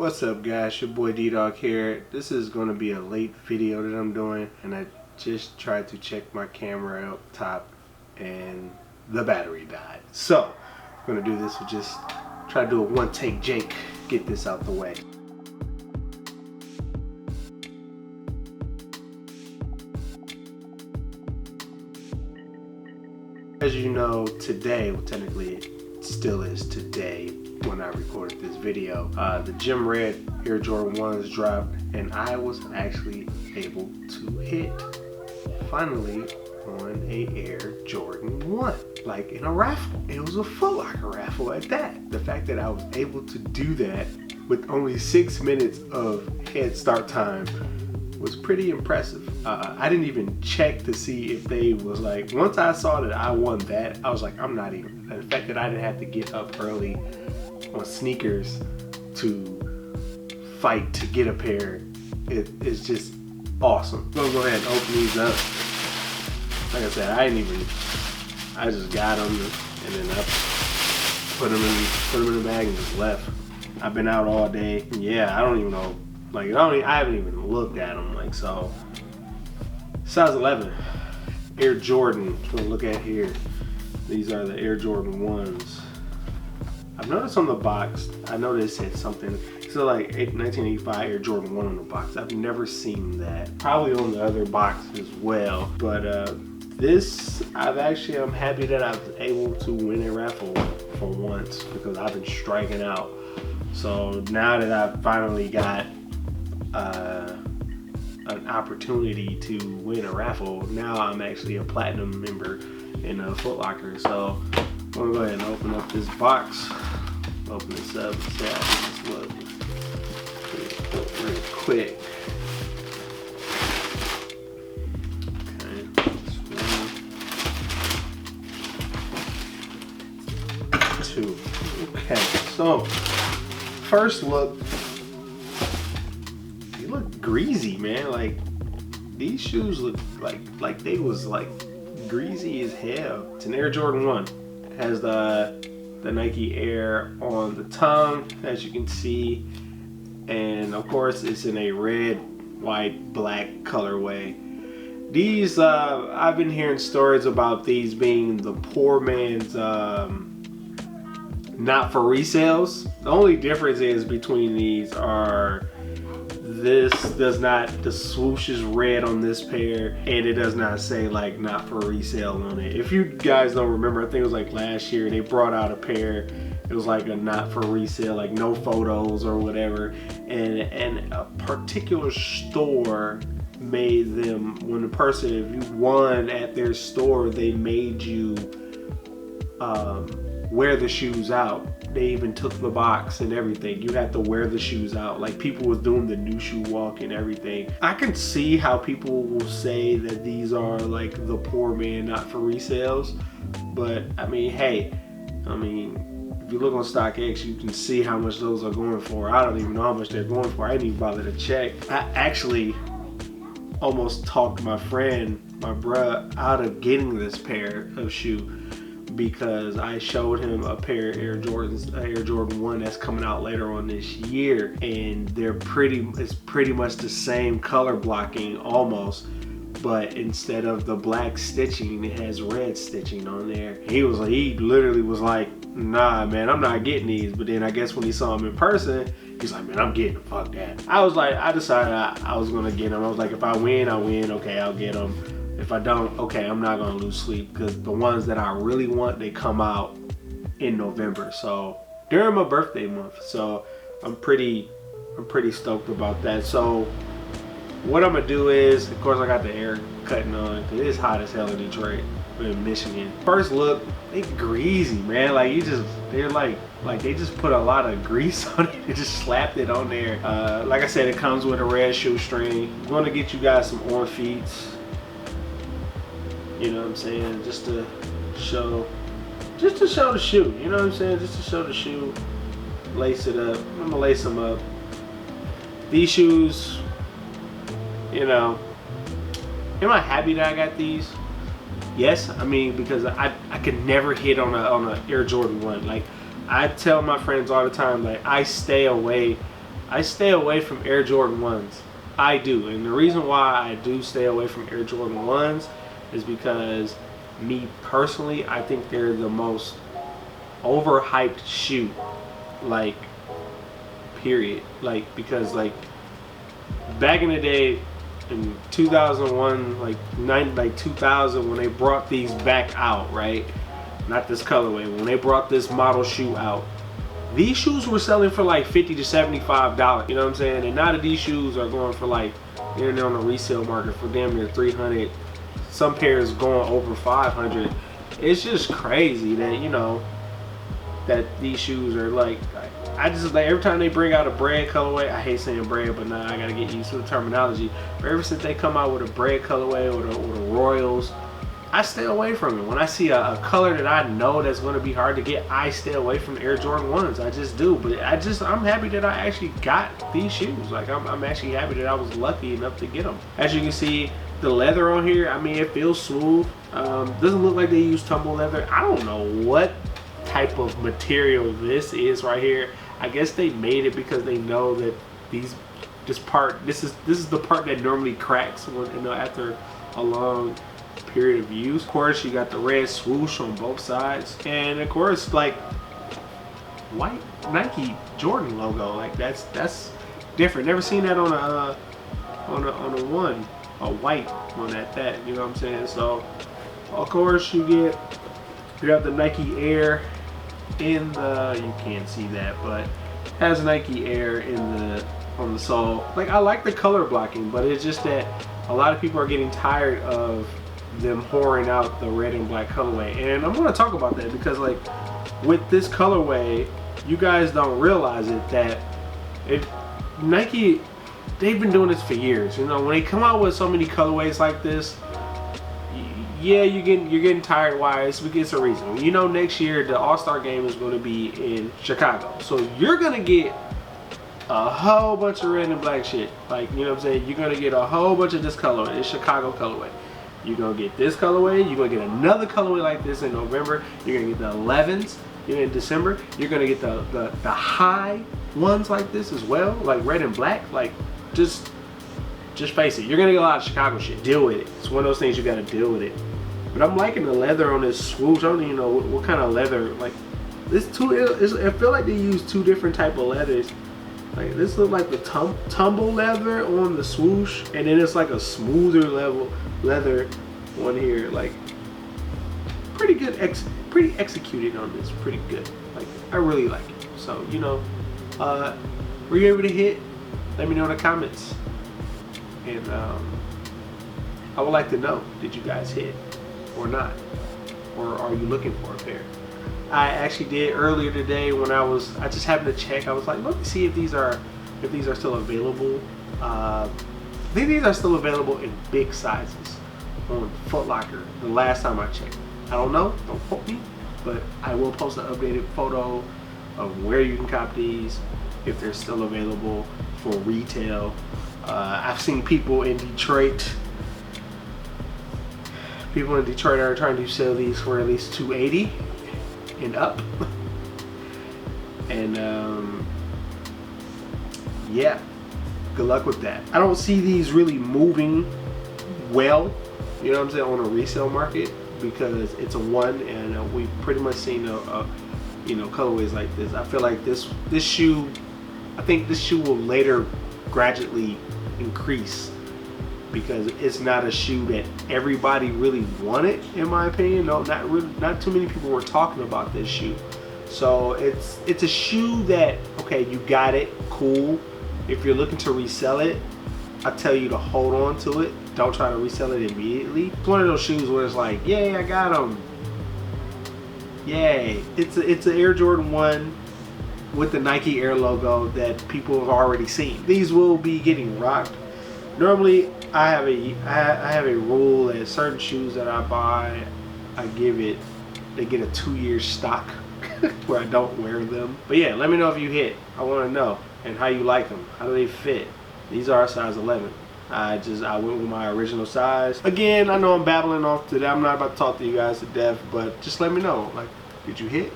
What's up guys, your boy D-Dog here. This is going to be a late video that I'm doing, and I just tried to check my camera up top and the battery died. So I'm going to do this with just try to do a one take Jake, get this out the way. As you know, today, well technically it still is today when I recorded this video, the Gym Red Air Jordan 1s dropped, and I was actually able to hit, finally, on a Air Jordan 1, like in a raffle. It was a Foot Locker raffle at that. The fact that I was able to do that with only 6 minutes of head start time was pretty impressive. I didn't even check to see if they was like, once I saw that I won that, I was like, I'm not even. The fact that I didn't have to get up early on sneakers to fight to get a pair, it's just awesome. I'm gonna go ahead and open these up. Like I said, I just got them and then I put them in the bag and just left. I've been out all day. Yeah, I don't even know. Like I haven't even looked at them. Like, so size 11 Air Jordan. We'll look at here. These are the Air Jordan 1s. I've noticed on the box, I know they said something. So like 1985 Air Jordan 1 on the box. I've never seen that. Probably on the other box as well. But this, I'm happy that I was able to win a raffle for once, because I've been striking out. So now that I've finally got an opportunity to win a raffle, now I'm actually a platinum member in Foot Locker. So I'm gonna go ahead and open up this box. Open this up and see how this looks real quick. Okay, that's 1, 2. Okay, so first look, they look greasy, man. Like, these shoes look like they was like greasy as hell. It's an Air Jordan 1. It has the Nike Air on the tongue, as you can see, and of course it's in a red, white, black colorway. These I've been hearing stories about these being the poor man's not for resales. The only difference is between these are this does not, the swoosh is red on this pair, and it does not say like not for resale on it. If you guys don't remember, I think it was like last year, they brought out a pair. It was like a not for resale, like no photos or whatever. And a particular store made them, when the person, if you won at their store, they made you wear the shoes out. They even took the box and everything. You had to wear the shoes out. Like, people was doing the new shoe walk and everything. I can see how people will say that these are like the poor man, not for resales. But I mean, hey, if you look on StockX, you can see how much those are going for. I don't even know how much they're going for. I didn't even bother to check. I actually almost talked my friend, my bruh, out of getting this pair of shoe, because I showed him a pair of Air Jordans, Air Jordan 1 that's coming out later on this year, and it's pretty much the same color blocking almost, but instead of the black stitching, it has red stitching on there. He literally was like, nah man, I'm not getting these. But then I guess when he saw them in person, he's like, man, I'm getting them, fuck that. I decided I was gonna get them. I was like, if I win, I win, okay, I'll get them. If I don't, okay, I'm not gonna lose sleep, because the ones that I really want, they come out in November, so during my birthday month. So I'm pretty stoked about that. So what I'm gonna do is, of course, I got the air cutting on, because it's hot as hell in Detroit, in Michigan. First look, they greasy, man. Like, they just put a lot of grease on it. They just slapped it on there. Like I said, it comes with a red shoestring. I'm gonna get you guys some on feet. You know what I'm saying? Just to show the shoe. You know what I'm saying? Just to show the shoe. Lace it up. I'm gonna lace them up. These shoes, you know, am I happy that I got these? Yes, I mean, because I could never hit on a Air Jordan 1. Like, I tell my friends all the time, like, I stay away I stay away from Air Jordan 1s. I do. And the reason why I do stay away from Air Jordan 1s is because me personally, I think they're the most overhyped shoe. Like, period. Like, because like back in the day in 2001, like 2000, when they brought these back out, right? Not this colorway. When they brought this model shoe out, these shoes were selling for like $50 to $75. You know what I'm saying? And now that these shoes are going for like, they're on the resale market for damn near 300. Some pairs going over 500. It's just crazy that, you know, that these shoes are like, I just like every time they bring out a bread colorway, I hate saying bread, but now I gotta get used to the terminology. But ever since they come out with a bread colorway or the Royals, I stay away from it. When I see a color that I know that's going to be hard to get, I stay away from Air Jordan 1s. I just do. But I'm happy that I actually got these shoes. Like, I'm actually happy that I was lucky enough to get them. As you can see, the leather on here, I mean, it feels smooth. Doesn't look like they use tumble leather. I don't know what type of material this is right here. I guess they made it because they know that this is the part that normally cracks when, you know, after a long period of use. Of course, you got the red swoosh on both sides, and of course, like, white Nike Jordan logo. Like, that's different. Never seen that on a white one at that. You know what I'm saying? So, of course, you have the Nike Air in the, you can't see that, but has Nike Air on the sole. Like, I like the color blocking, but it's just that a lot of people are getting tired of them pouring out the red and black colorway, and I'm going to talk about that because, like, with this colorway, you guys don't realize it, that Nike, they've been doing this for years. You know, when they come out with so many colorways like this, yeah, you're getting tired. Why? It's a reason. You know, next year the All-Star game is going to be in Chicago, so you're going to get a whole bunch of red and black shit. Like, you know what I'm saying? You're going to get a whole bunch of this colorway, this Chicago colorway. You're going to get this colorway. You're going to get another colorway like this in November. You're going to get the 11s in December. You're going to get the high ones like this as well, like red and black. Like, just face it. You're going to get a lot of Chicago shit. Deal with it. It's one of those things you got to deal with it. But I'm liking the leather on this swoosh. I don't even know what kind of leather. Like, I feel like they use two different type of leathers. Like, this looks like the tumble leather on the swoosh, and then it's like a smoother leather on here. Like, pretty good, pretty executed on this. Pretty good. Like, I really like it. So, you know, were you able to hit? Let me know in the comments. And I would like to know, did you guys hit or not? Or are you looking for a pair? I actually did earlier today when I just happened to check. I was like, let me see if these are still available. I think these are still available in big sizes on Foot Locker. The last time I checked, I don't know. Don't quote me, but I will post an updated photo of where you can cop these if they're still available for retail. I've seen people in Detroit. People in Detroit are trying to sell these for at least $280 and up. And yeah, good luck with that. I don't see these really moving well, you know what I'm saying, on a resale market, because it's a one, and we've pretty much seen you know, colorways like this. I feel like this shoe, I think this shoe will later gradually increase, because it's not a shoe that everybody really wanted, in my opinion. No, not too many people were talking about this shoe. So it's a shoe that, okay, you got it, cool. If you're looking to resell it, I tell you to hold on to it. Don't try to resell it immediately. It's one of those shoes where it's like, yay, I got them. Yay. It's an Air Jordan 1 with the Nike Air logo that people have already seen. These will be getting rocked. Normally, I have a rule that certain shoes that I buy, they get a 2-year stock where I don't wear them. But yeah, let me know if you hit. I want to know, and how you like them. How do they fit? These are a size 11. I went with my original size. Again, I know I'm babbling off today. I'm not about to talk to you guys to death, but just let me know. Like, did you hit?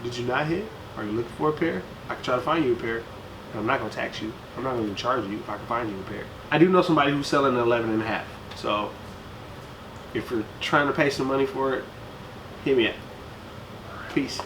Did you not hit? Are you looking for a pair? I can try to find you a pair. I'm not gonna tax you. I'm not gonna even charge you if I can find you a pair. I do know somebody who's selling an 11 and a half. So if you're trying to pay some money for it, hit me up. Peace.